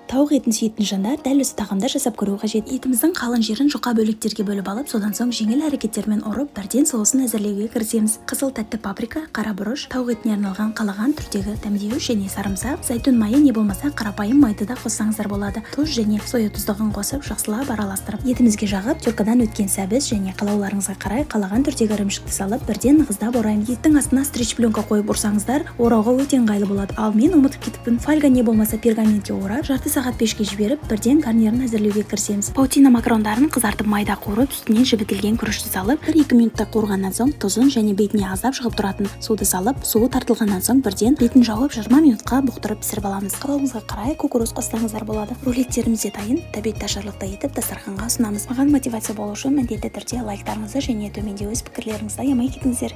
Тауық етін сүйетін жандар дәл осы тағамда жасап көру қажет. Етіміздің қалың жерін жұқа бөліктерге бөліп алып, содан соң жеңіл әрекеттермен ұрып, бірден соусын әзірлеуге кірісеміз. Қызыл тәтті паприка, қара бұрыш, тауық етіне арналған қалаған түрдегі дәмдеуіш және сарымсақ, зәйтүн майы не болмаса қарапайым майды да қоссаңыздар болады. Тұз және соя тұздығын қосып, жақсылап араластырып, етімізге жағып, түркадан өткен сәбіз және қалауларыңызға қарай қалаған түрдегі ірімшікті салып, бірден нығыздап ораймыз. Еттің астына стрич пленка қойып ұрсаңыздар, орауға өте ыңғайлы болады. Ал мен ұмытып кетіппін. Фольга не болмаса пергаментке орап, жарты сағат пешке жіберіп, бірден гарнирін әзірлеуге кірісеміз. Паутина макарондарын қызартып майда қуырып, үстінен жібітілген күрішті салып, 1-2 минутта қуырғаннан соң тұзын және бетіне аздап шығып тұратын суды салып, суы тартылғаннан соң бірден бетін жауып 20 минутқа бұқтырып пісіріп аламыз. Қалауыңызға қарай кукуруз қоссаңыздар болады. Рулеттеріміз де дайын, тәбет ташарлықта етіп дастарханға ұсынамыз. Маған мотивация болу үшін міндетті түрде лайктарыңызды және төменде өз пікірлеріңізді аямай кетіңіздер.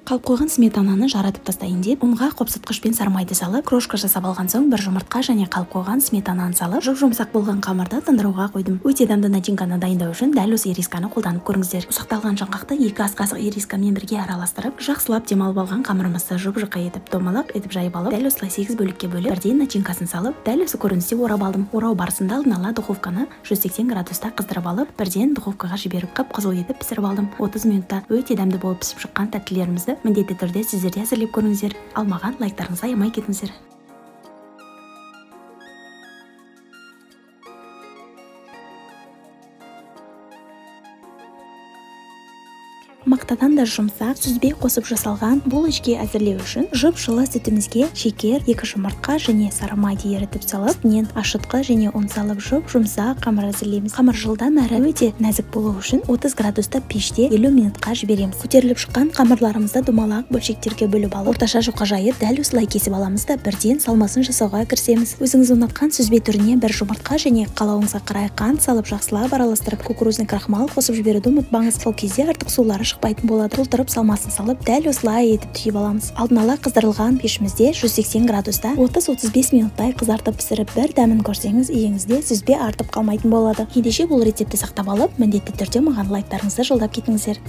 Қалып қойған сметананы жаратып тастайын деп, ұнға қопсытқышпен сармайды салып, крошка жасап алған соң бір жұмыртқа және қалып қойған сметананы салып, жұмсақ болған қамырды тындыруға қойдым. Өте дәмді начинканы дайындау үшін дәл осы ирисканы қолданып көріңіздер. Ұсақталған жаңғақты 2 ас қасық ирискамен бірге араластырып, жақсылап демалып алған қамырымызды жұп-жұқа етіп, домалақ етіп жайып алып, дәл осылай 8 бөлікке бөліп, бірден начинкасын салып, дәл осы көріністе орап алдым. Орау барысында алдын ала духовканы 180 градуста қыздырып алып, бірден духовкаға жіберіп қып-қызыл етіп пісіріп алдым. 30 минутта өте дәмді болып пісіп шыққан тәттілерімізді міндетті түрде сіздер де әзірлеп көріңіздер. Ал маған лайктарыңызды аямай кетіңіздер. Мақтадан да жұмсақ, сүзбе қосып жасалған булочки әзірлеу үшін жып-жылы сүтімізге шекер, 2 жұмыртқа және сары майды ерітіп салып, үстінен ашытқы және ұн салып жұмсақ қамыр әзірлейміз. Қамыр жылдам әрі өте нәзік болу үшін 30 градуста пеште 50 минутқа жібереміз. Көтеріліп шыққан қамырларымызды домалақ бөлшектерге бөліп алып, орташа жұқа жайып, дәл осылай кесіп аламыз да бірден салмасын жасауға кірісеміз. Өзіңіз ұнатқан сүзбе түріне 1 жұмыртқа және қалауыңызға қарай қант салып жақсылап араластырып, кукурузный крахмал қосып жіберуді ұмытпаңыз. Сол кезде артық сулары шықпайтын болады. Толтырып салмасын салып, дәл осылай етіп түйіп аламыз. Алдын ала қыздырылған пешімізде 180 градуста 30-35 минуттай қызартып пісіріп, бір дәмін көрсеңіз, иеңізде сүзбе артып қалмайтын болады. Ендеше бұл рецепті сақтап алып, міндетті түрде маған лайктарыңызды жолдап кетіңіздер.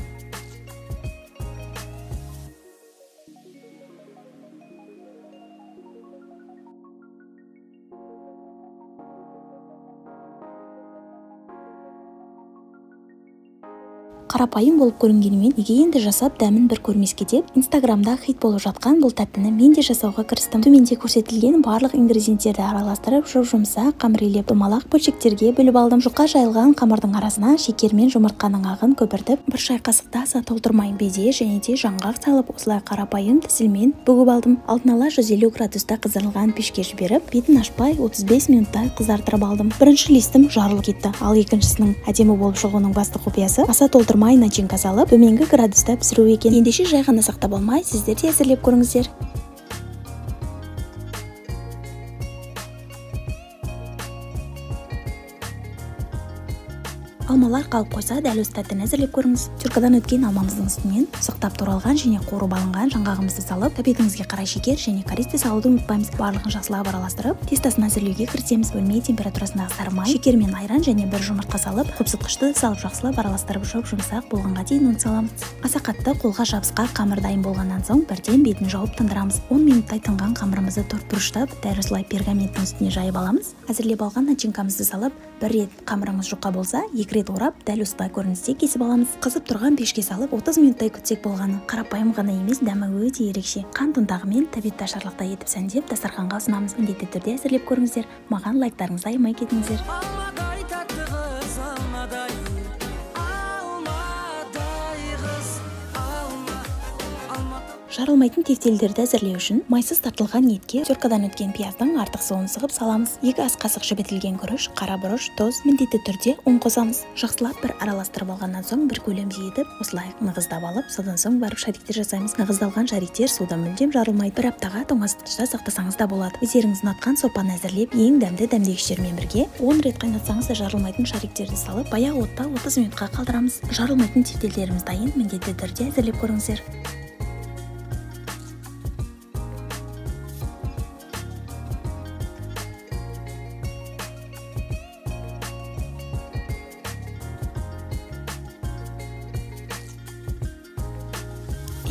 Қарапайым болып көрінгенімен, неге енді жасап дәмін бір көрмеске деп, Инстаграмда хит болып жатқан бұл тәттіні мен де жасауға кірістім. Төменде көрсетілген барлық ингредиенттерді араластырып, жұмсақ қамыр илеп, домалақ бөлшектерге бөліп алдым. Жұқа жайылған қамырдың арасына шекер мен жұмыртқаның ағын көпіртіп, 1 шай қасықта аса толтырмай безе және де жаңғақ салып, осылай қарапайым тәсілмен бүгіп алдым. Алдын ала 150 градуста қыздырылған пешке жіберіп, бетін ашпай 35 минуттай қызартырып алдым. Бірінші листім жарылып кетті, ал екіншісінің әдемі болып шығуының басты құпиясы аса толтырмай начинка салып, төменгі градуста пісіру екен. Ендеше жай ғана сақтап алмай, сіздер де әзірлеп көріңіздер. Алмалар қалып қойса, дәл осы тәттіні әзірлеп көріңіз. Түркадан өткен алмамыздың үстінен ұсақтап туралған және қуырып алынған жаңғағымызды салып, тәбетіңізге қарай шекер және користі салуды ұмытпаймыз. Барлығын жақсылап араластырып, тестасын әзірлеуге кірісеміз. Бөлме температурасындағы сары май, шекер мен айран және 1 жұмыртқа салып, қопсытқышты салып жақсылап араластырып, жұмсақ болғанға дейін ұн саламыз. Аса қатты қолға жабысқақ қамыр дайын болғаннан соң, бірден бетін жауып тындырамыз. 10 минуттай тынған қамырымызды бұрыштап, дәл осылай пергаменттің үстіне жайып аламыз. Әзірлеп алған начинкамызды салып, 1 рет қамырыңыз жұқа болса, 2 рет орап, дәл осылай көріністе кесіп аламыз. Қызып тұрған пешке салып 30 минуттай күтсек болғаны. Қарапайым ғана емес, дәмі өте ерекше. Қант ұнтағымен тәбет ташарлықта етіп сәндеп дастарханға ұсынамыз. Міндетті түрде әзірлеп көріңіздер. Маған лайктарыңызды аямай кетіңіздер. Жарылмайтын тефтелдерді әзірлеу үшін майсыз тартылған етке түркадан өткен пияздың артық суын сығып саламыз. 2 ас қасық жібітілген күріш, қара бұрыш, тұз, міндетті түрде ұн қосамыз. Жақсылап бір араластырып алғаннан соң бір көлем жиетіп, осылай нығыздап алып, содан соң барып шариктер жасаймыз. Нығыздалған шариктер суда мүлдем жарылмайды. 1 аптаға тоңазытқышта сақтасаңыз да болады. Өздеріңіз ұнатқан сорпаны әзірлеп, ең дәмді дәмдегіштермен бірге 10 рет қайнатсаңыз да жарылмайтын шариктерді салып, баяғы отта 30 минутқа қалдырамыз. Жарылмайтын тефтелдеріміз дайын, міндетті түрде әзірлеп көріңіздер.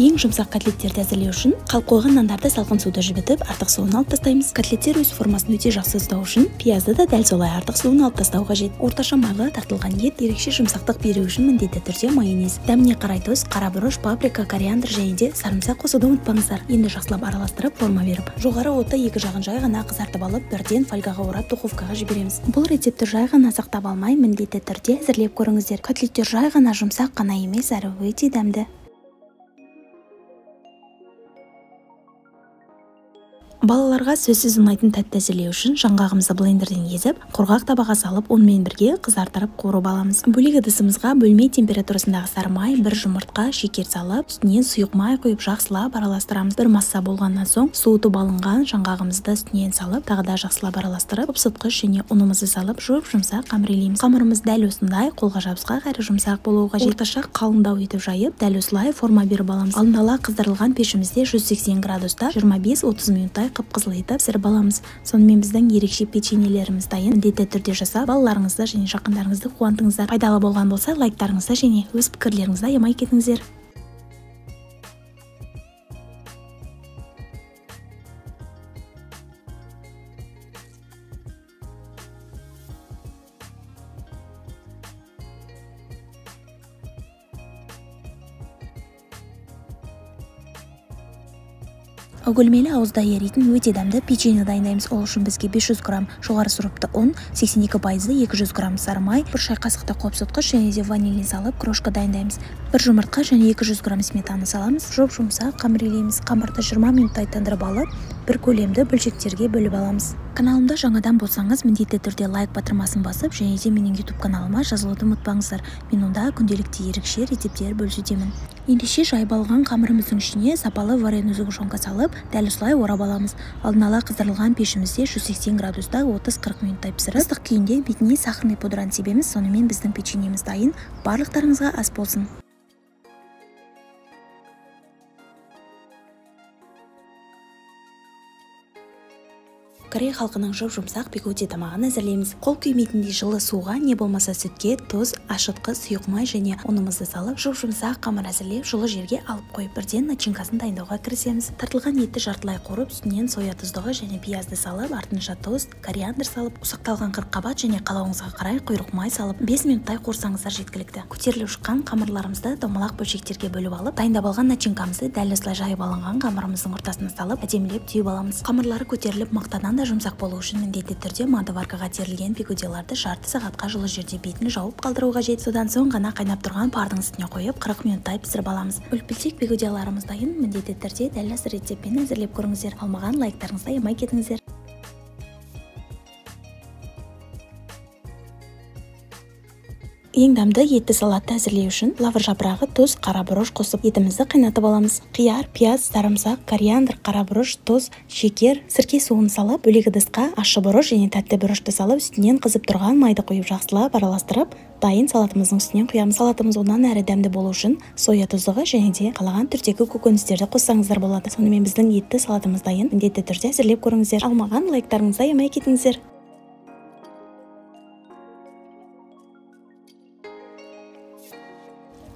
Ең жұмсақ котлеттерді әзірлеу үшін қалып қойған нандарды салқын суда жібітіп, артық суын алып тастаймыз. Котлеттер өз формасын өте жақсы ұстау үшін пиязды да дәл солай артық суын алып тастау қажет. Орташа майлы тартылған ет ерекше жұмсақтық беру үшін міндетті түрде майонез, дәміне қарай тұз, қара бұрыш, паприка, кориандр және де сарымсақ қосуды ұмытпаңыздар. Енді жақсылап араластырып форма беріп, жоғары отта екі жағын жай ғана қызартып алып, бірден фольгаға орап духовкаға жібереміз. Бұл рецепті жай ғана сақтап алмай, міндетті түрде әзірлеп көріңіздер. Котлеттер жай ғана жұмсақ қана емес, әрі өте дәмді. Балаларға сөзсіз ұнайтын тәтті әзірлеу үшін жаңғағымызды блендерден езіп, құрғақ табаға салып, онымен бірге қызартырып қуырып аламыз. Бөлек ыдысымызға бөлме температурасындағы сары май, бір жұмыртқа, шекер салып, үстінен сұйық май құйып жақсылап араластырамыз. Бір масса болғаннан соң суытып алынған жаңғағымызды үстінен салып, тағы да жақсылап араластырып, ұпсытқыш және ұнымызды салып, жұмсақ қамырлейміз. Қамырымыз дәл осындай қолға жабысқақ әрі жұмсақ болуы қажет. Орташа қалыңдау етіп жайып, дәл осылай форма беріп аламыз. Алдын ала қыздырылған пешімізде 180 градуста 25-30 минуттай қып-қызыл етіп пісіріп аламыз. Сонымен біздің ерекше печеньелеріміз дайын. Міндетті түрде жасап, балаларыңызды және жақындарыңызды қуантыңыздар. Пайдалы болған болса, лайктарыңызды және өз пікірлеріңізді аямай кетіңіздер. Өгілмелі ауызда еритін өте дәмді печенье дайындаймыз. Ол үшін бізге 500 грамм жоғары сұрыпты ұн, 82% 200 грамм сары май, бір шай қасықты қопсытқыш және де ванилин салып крошка дайындаймыз. Бір жұмыртқа және 200 грамм сметана саламыз. Жұмсақ қамырлейміз. Қамырды 20 минуттай тындырып алып, бір көлемді бөлшектерге бөліп аламыз. Каналымда жаңадан болсаңыз, міндетті түрде лайк батырмасын басып, және де менің YouTube каналыма жазылуды ұмытпаңыздар. Мен онда күнделікті ерекше рецептер бөлісудемін. Ендеше жайып алған қамырымыздың ішіне сапалы вареный сгущенка салып, дәл осылай орап аламыз. Алдын ала қыздырылған пешімізде 180 градуста 30-40 минуттай пісіріп, ыстық күйінде бетіне сахарный пудраны себеміз. Сонымен біздің печеньеміз дайын. Барлықтарыңызға ас болсын. Корей халқының жұмсақ пекоте тамағын әзірлейміз. Қол күймейтіндей жылы суға, не болмаса сүтке, тұз, ашытқы, сұйық май және ұнымызды салып, жұмсақ қамыр әзірлеп, жылы жерге алып қойып, бірден начинкасын дайындауға кірісеміз. Тартылған етті жартылай қорып, үстінен соя тұздығы және пиязды салып, артынша тұз, кориандр салып, ұсақталған қырыққабат және қалауыңызға қарай құйрық май салып, 5 минуттай қуырсаңыздар жеткілікті. Көтеріліп шыққан қамырларымызды домалақ бөлшектерге бөліп алып, дайындап алған начинкамызды дәл осылай жайып алынған қамырымыздың ортасына салып, әдемілеп түйіп аламыз. Қамырлары көтеріліп мақтадан жұмсақ болу үшін міндетті түрде мантываркаға терілген пекоделарды жарты сағатқа жылы жерде бетін жауып қалдыру қажет. Содан соң ғана қайнап тұрған пардың үстіне қойып 40 минуттай пісіріп аламыз. Үлпілсек пекоделарымыз дайын. Міндетті түрде дәл осы рецептпен әзірлеп көріңіздер. Алмаған лайктарыңызды аямай кетіңіздер. Ең дәмді етті салатты әзірлеу үшін лавр жапырағы, тұз, қара бұрыш қосып, етімізді қайнатып аламыз. Қияр, пияз, сарымсақ, кориандр, қара бұрыш, тұз, шекер, сірке суын салып, бөлек ыдысқа ащы бұрыш және тәтті бұрышты салып, үстінен қызып тұрған майды құйып жақсылап араластырып, дайын салатымыздың үстінен құямыз. Салатымыз одан әрі дәмді болу үшін соя тұздығы және де қалаған түрдегі көкөністерді қоссаңыздар болады. Сонымен біздің етті салатымыз дайын. Міндетті түрде әзірлеп көріңіздер. Алмаған лайктарыңызды аямай кетіңіздер.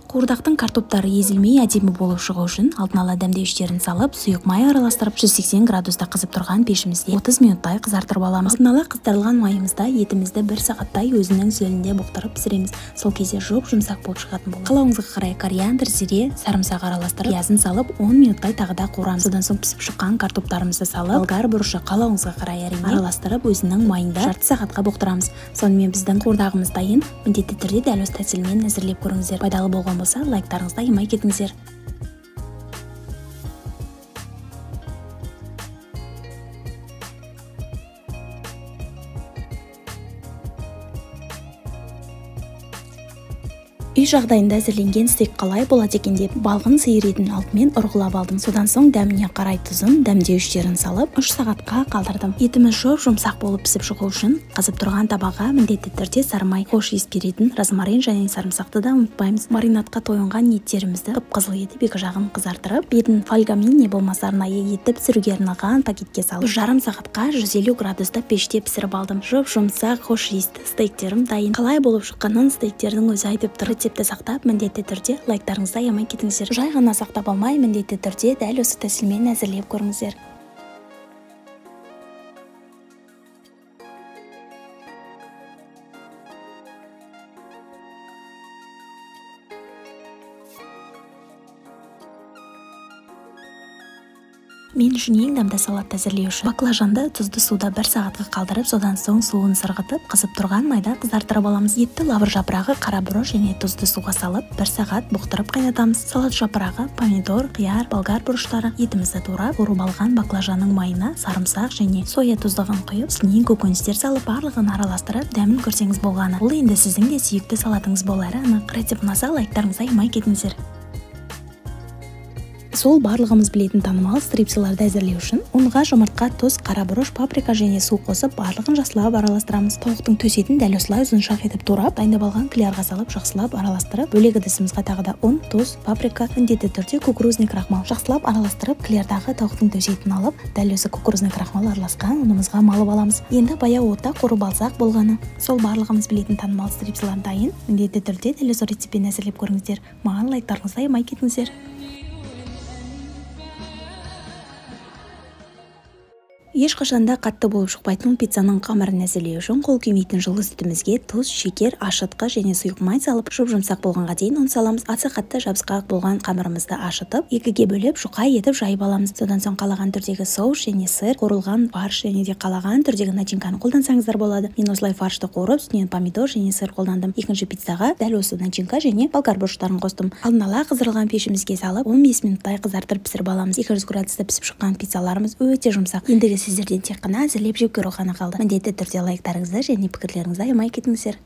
Қуырдақтың картоптары езілмей әдемі болып шығу үшін алдын ала дәмдеуіштерін салып, сұйық май араластырып, 180 градуста қызып тұрған пешімізде 30 минуттай қызартырып аламыз. Алдын ала қыздырылған майымызда етімізді 1 сағаттай өзінің сөлінде бұқтырып пісіреміз. Сол кезде жұмсақ болып шығатын болады. Қалауыңызға қарай кориандр, зире, сарымсақ араластырып, пиязын салып 10 минуттай тағы да қуырамыз. Содан соң пісіп шыққан картоптарымызды салып, болгар бұрышы қалауыңызға қарай әрине араластырып, өзінің майында жарты сағатқа бұқтырамыз. Сонымен біздің қуырдағымыз дайын. Міндетті түрде дәл осы тәсілмен әзірлеп көріңіздер. Пайдалы болған болса, лайктарыңызды аямай кетіңіздер. Үй жағдайында әзірленген стейк қалай болады екен деп балғын сиыр етін алдымен ұрғылап алдым. Содан соң дәміне қарай тұзын, дәмдеуіштерін салып 3 сағатқа қалдырдым. Етіміз жұмсақ болып пісіп шығу үшін қызып тұрған табаға міндетті түрде сары май, хош иіс беретін розмарин және сарымсақты да ұмытпаймыз. Маринадқа тойынған еттерімізді қып-қызыл етіп екі жағын қызартырып, бетін фольгамен не болмаса арнайы етіп пісіруге арналған пакетке салып, жарым сағатқа 150 градуста пеште пісіріп алдым. Жұмсақ хош иісті стейктерім дайын. Қалай болып шыққанын стейктердің өзі айтып тұр. рецепті сақтап, міндетті түрде лайктарыңызды аямай кетіңіздер. Жай ғана сақтап алмай, міндетті түрде дәл осы тәсілмен әзірлеп көріңіздер. Мен үшін ең дәмді салатты әзірлеу үшін баклажанды тұзды суда 1 сағатқа қалдырып, содан соң суын сырғытып, қызып тұрған майда қызартырып аламыз. Етті лавр жапырағы, қара бұрыш және тұзды суға салып 1 сағат бұқтырып қайнатамыз. Салат жапырағы, помидор, қияр, болгар бұрыштары, етімізді турап, қуырып алған баклажанның майына сарымсақ және соя тұздығын құйып, үстінен көкөністер салып, барлығын араластырып, дәмін көрсеңіз болғаны. Бұл енді сіздің де сүйікті салатыңыз болары анық. Рецепт ұнаса, лайктарыңызды аямай кетіңіздер. Сол барлығымыз білетін танымал стрипсыларды әзірлеу үшін ұнға жұмыртқа, тұз, қара бұрыш, паприка және су қосып, барлығын жақсылап араластырамыз. Тауықтың төс етін дәл осылай ұзыншақ етіп турап, дайындап алған клеярға салып, жақсылап араластырып, бөлек ыдысымызға тағы да ұн, тұз, паприка, міндетті түрде кукурузный крахмал жақсылап араластырып, клеярдағы тауықтың төс етін алып, дәл осы кукурузный крахмал араласқан ұнымызға малып аламыз. Енді баяу отта қуырып алсақ болғаны. Сол барлығымыз білетін танымал стрипсылар дайын. Міндетті түрде дәл осы рецептпен әзірлеп көріңіздер. Маған лайктарыңызды аямай кетіңіздер. Ешқашанда қатты болып шықпайтын пиццаның қамырын әзірлеу үшін қол күймейтін жылы сүтімізге тұз, шекер, ашытқы және сұйық май салып, жұп-жұмсақ болғанға дейін ұн саламыз. Аса қатты жабысқақ болған қамырымызды ашытып, екіге бөліп, жұқа етіп жайып аламыз. Содан соң қалаған түрдегі соус және сыр, қуырылған фарш және де қалаған түрдегі начинканы қолдансаңыздар болады. Мен осылай фаршты қуырып, үстінен помидор және сыр қолдандым. Екінші пиццаға дәл осы начинка және болгар бұрыштарын қостым. Алдын ала қыздырылған пешімізге салып, 15 минуттай қызартып пісіріп аламыз. 200 градуста пісіп шыққан пиццаларымыз өте жұмсақ. Ендігі сіздерден тек қана әзірлеп жеп көру ғана қалды. Міндетті түрде лайктарыңызды және пікірлеріңізді аямай кетіңіздер.